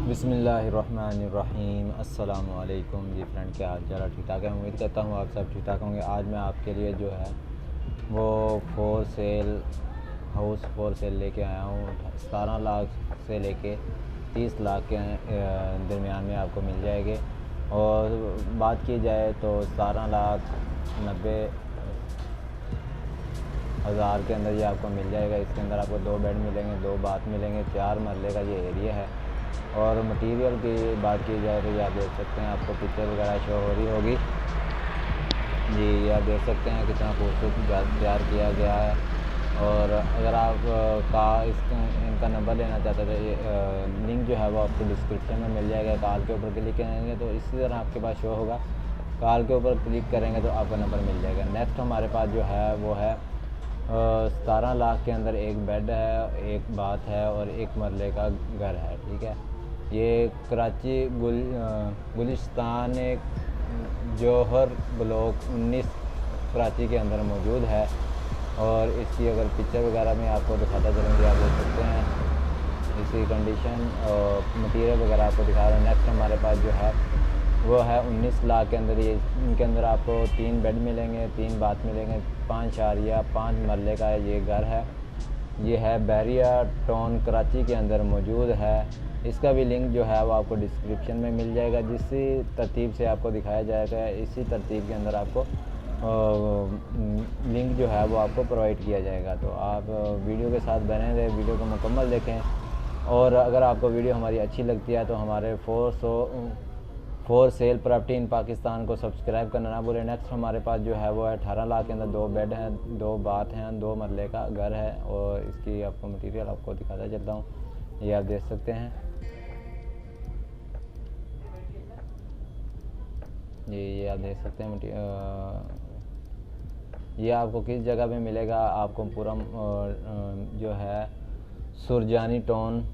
बिस्मिल्लाहिर्रहमानिर्रहीम। अस्सलामु अलैकुम जी फ्रेंड, क्या हाल चाल? ठीक ठाक है, उम्मीद करता हूँ आप सब ठीक ठाक होंगे। आज मैं आपके लिए जो है वो for sale house for sale लेके आया हूँ। 17 लाख से लेके 30 लाख के दरमियान में आपको मिल जाएंगे। और बात की जाए तो 17,90,000 के अंदर ये आपको मिल जाएगा। इसके अंदर आपको 2 बेड मिलेंगे, 2 बाथ मिलेंगे, 4 मरले का ये एरिया है। और मटेरियल की बात की जाए तो ये आप देख सकते हैं, आपको पिक्चर वगैरह शो हो रही होगी जी। ये आप देख सकते हैं कितना खूबसूरत तैयार किया गया है। और अगर आप इनका नंबर लेना चाहते तो ये लिंक जो है वो आपको डिस्क्रिप्शन में मिल जाएगा। कॉल के ऊपर क्लिक करेंगे तो इसी तरह आपके पास शो होगा। कॉल के ऊपर क्लिक करेंगे तो आपका नंबर मिल जाएगा। नेक्स्ट हमारे पास जो है वो है 17 लाख के अंदर एक बेड है, एक बाथ है और एक मरले का घर है। ठीक है, ये कराची गुलिस्तान जौहर ब्लॉक 19 कराची के अंदर मौजूद है। और इसकी अगर पिक्चर वगैरह में आपको दिखाता चलेंगे, आप देख सकते हैं इसकी कंडीशन और मटीरियल वगैरह आपको दिखा रहे हैं। नेक्स्ट हमारे पास जो है वो है 19 लाख के अंदर। ये इनके अंदर आपको 3 बेड मिलेंगे, 3 बाथ मिलेंगे, 5 मरले का ये घर है। ये है बैरिया टाउन कराची के अंदर मौजूद है। इसका भी लिंक जो है वो आपको डिस्क्रिप्शन में मिल जाएगा। जिस तरतीब से आपको दिखाया जाएगा इसी तरतीब के अंदर आपको लिंक जो है वो आपको प्रोवाइड किया जाएगा। तो आप वीडियो के साथ बने रहे, वीडियो को मुकम्मल देखें। और अगर आपको वीडियो हमारी अच्छी लगती है तो हमारे for sale property in Pakistan को सब्सक्राइब करना ना भूलें। नेक्स्ट हमारे पास जो है वो है 18 लाख के अंदर 2 बेड हैं, 2 बाथ हैं, 2 मरले का घर है। और इसकी आपको मटेरियल आपको दिखाता चलता हूँ, ये आप देख सकते हैं। ये आप देख सकते हैं ये आपको किस जगह पे मिलेगा। आपको पूरा जो है सुरजानी टाउन,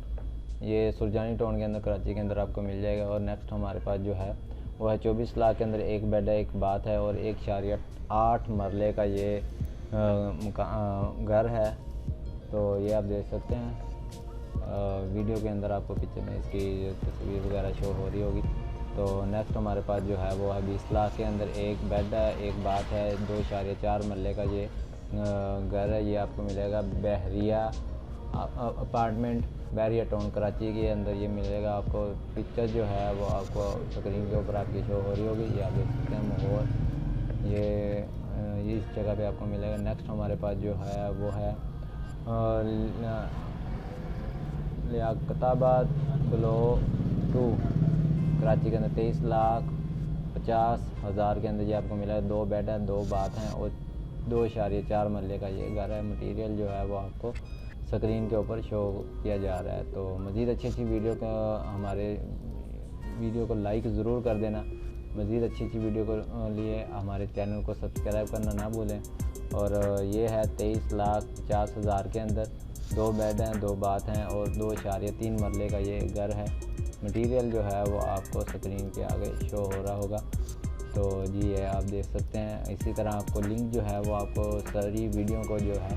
ये सुरजानी टाउन के अंदर कराची के अंदर आपको मिल जाएगा। और नेक्स्ट हमारे पास जो है वो है 24 लाख के अंदर एक बेड है, एक बात है और 1.8 मरले का ये घर है। तो ये आप देख सकते हैं वीडियो के अंदर आपको पिक्चर में इसकी तस्वीर वगैरह शो हो रही होगी। तो नेक्स्ट हमारे पास जो है वो है 20 लाख के अंदर एक बेड है, एक बात है, 2.4 मरले का ये घर है। ये आपको मिलेगा बहरिया अपार्टमेंट, बहरिया टाउन कराची के अंदर ये मिलेगा। आपको पिक्चर जो है वो आपको स्क्रीन के ऊपर आपकी शो हो रही होगी, ये आप देख सकते हैं माहौल। ये इस जगह पे आपको मिलेगा। नेक्स्ट हमारे पास जो है वो है लियाकताबाद ब्लॉक 2 कराची के अंदर 23,50,000 के अंदर ये आपको मिला है। 2 बेड हैं, 2 बाथ हैं और 2.4 मरले का ये घर है। मटेरियल जो है वो आपको स्क्रीन के ऊपर शो किया जा रहा है। तो मज़ीद अच्छी वीडियो का हमारे वीडियो को लाइक ज़रूर कर देना। मज़ीद अच्छी वीडियो के लिए हमारे चैनल को सब्सक्राइब करना ना भूलें। और ये है 23,50,000 के अंदर 2 बेड हैं, 2 बाथ हैं और 2.3 मरले का ये घर है। मटेरियल जो है वो आपको स्क्रीन के आगे शो हो रहा होगा। तो जी ये आप देख सकते हैं। इसी तरह आपको लिंक जो है वो आपको सारी वीडियो को जो है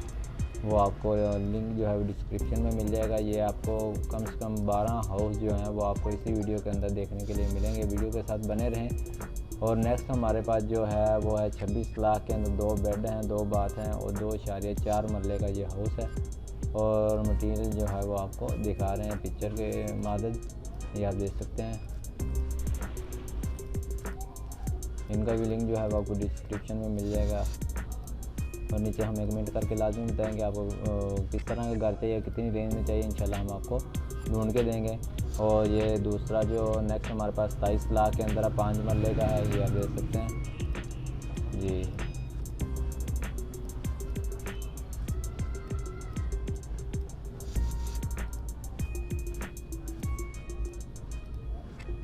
वो आपको लिंक जो है वो डिस्क्रिप्शन में मिल जाएगा। ये आपको कम से कम 12 हाउस जो हैं वो आपको इसी वीडियो के अंदर देखने के लिए मिलेंगे। वीडियो के साथ बने रहें। और नेक्स्ट हमारे पास जो है वो है 26 लाख के अंदर 2 बेड हैं, 2 बाथ हैं और 2.4 मरले का ये हाउस है। और मटीरियल जो है वो आपको दिखा रहे हैं पिक्चर के मादद, ये आप देख सकते हैं। इनका भी लिंक जो है वो आपको डिस्क्रिप्शन में मिल जाएगा। और नीचे हमें कमेंट करके लाजमी बताएं कि आपको किस तरह का घर चाहिए, कितनी रेंज में चाहिए। इंशाल्लाह हम आपको ढूंढ के देंगे। और ये दूसरा जो नेक्स्ट हमारे पास 27 लाख के अंदर 5 मरले का है, ये आप देख सकते हैं जी।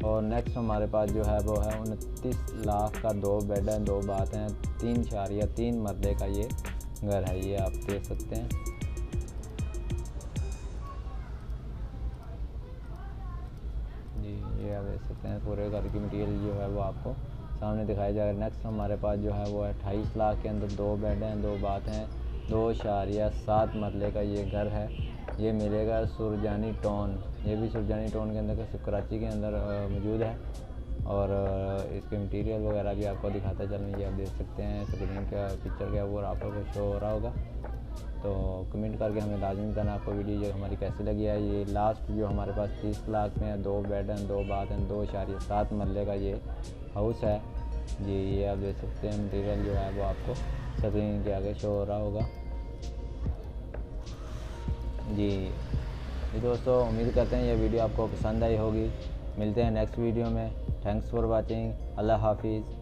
और नेक्स्ट हमारे पास जो है वो है 29 लाख का 2 बेड हैं, 2 बाथ हैं, 3.3 मरले का ये घर है। ये आप देख सकते हैं जी। ये आप देख सकते हैं पूरे घर की मटेरियल जो है वो आपको सामने दिखाया जाएगा। नेक्स्ट हमारे पास जो है वो है 28 लाख के अंदर 2 बेड हैं, 2 बाथ हैं, 2.7 मरले का ये घर है। ये मिलेगा सुरजानी टोन। ये भी सुरजानी टोन के अंदर कराची के अंदर मौजूद है। और इसके मटेरियल वगैरह भी आपको दिखाता चलूँ। ये आप देख सकते हैं स्क्रीन का पिक्चर के ऊपर आप लोगों को शो हो रहा होगा। तो कमेंट करके हमें लाजमी करना आपको वीडियो जो हमारी कैसी लगी है। ये लास्ट जो हमारे पास 30 लाख में है, 2 बेड हैं, 2 बाथ हैं, 2.7 मरले का ये हाउस है जी। ये आप देख सकते हैं मटेरियल जो है वो आपको स्क्रीन के आगे शो हो रहा होगा जी। दोस्तों उम्मीद करते हैं ये वीडियो आपको पसंद आई होगी। मिलते हैं नेक्स्ट वीडियो में। Thanks for watching. अल्लाह हाफिज़।